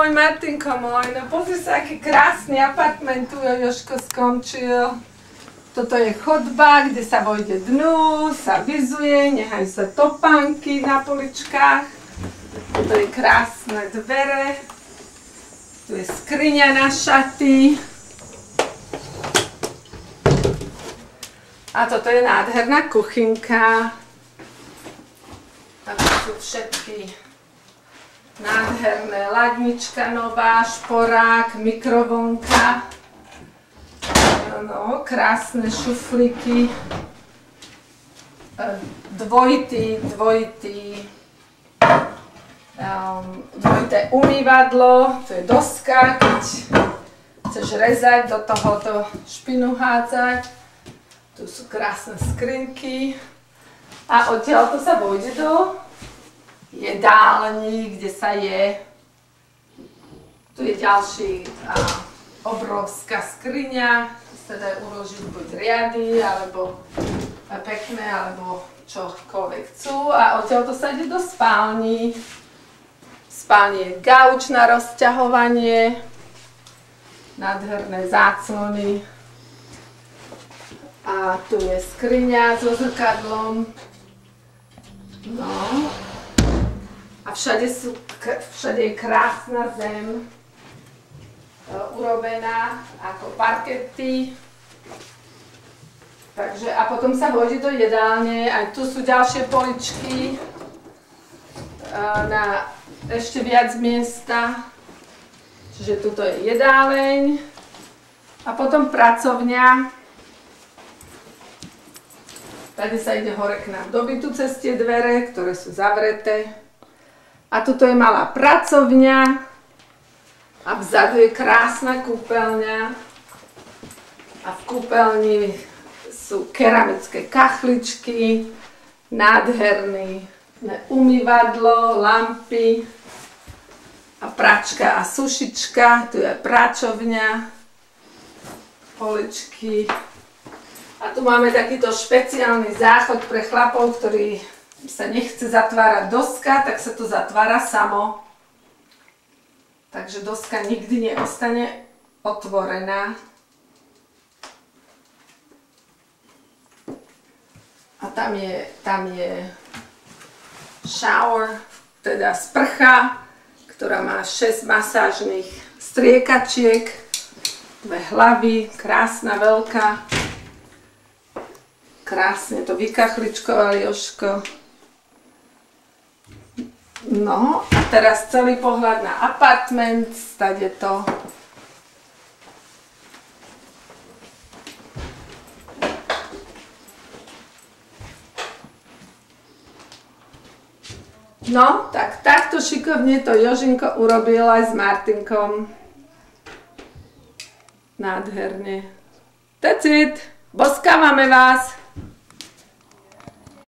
Ahoj Martinko môj, no pozri sa, aký krásny apartment tu Jožko skončil. Toto je chodba, kde sa vojde dnu, sa vyzuje, nehajú sa topánky na poličkách. Toto je krásne dvere. Tu je skriňa na šaty. A toto je nádherná kuchynka. Tam sú všetky nádherné ladnička nová, šporák, mikrovlnka. No, krásne šuflíky. Dvojité umývadlo. Tu je doska, keď chceš rezať, do tohoto špinu hádzať. Tu sú krásne skrinky. A odtiaľ to sa vojde do jedálni, kde sa je. Tu je ďalší obrovská skriňa. Sa dá uložiť buď riady, alebo pekné, alebo čokoľvek chcú. A odtiaľ to sa ide do spálni. V spálni je gauč na rozťahovanie. Nádherné záclony. A tu je skriňa so zrkadlom. No. A všade je krásna zem. Urobená ako parkety. Takže, a potom sa vojde do jedálne. Aj tu sú ďalšie poličky na ešte viac miesta. Čiže tuto je jedáleň. A potom pracovňa. Tady sa ide hore k nám do bytu cez tie dvere, ktoré sú zavreté. A tuto je malá pracovňa. A vzadu je krásna kúpeľňa. A v kúpeľni sú keramické kachličky, nádherné umývadlo, lampy a pračka a sušička. Tu je práčovňa, poličky. A tu máme takýto špeciálny záchod pre chlapov, ktorý sa nechce zatvárať doska, tak sa to zatvára samo. Takže doska nikdy neostane otvorená. A tam je shower, teda sprcha, ktorá má 6 masážnych striekačiek, 2 hlavy, krásna, veľká. Krásne to vykachličkoval Jožko. No a teraz celý pohľad na apartment, stade to. No, tak takto šikovne to Jožinko urobil aj s Martinkom. Nádherne. That's it. Boskávame vás.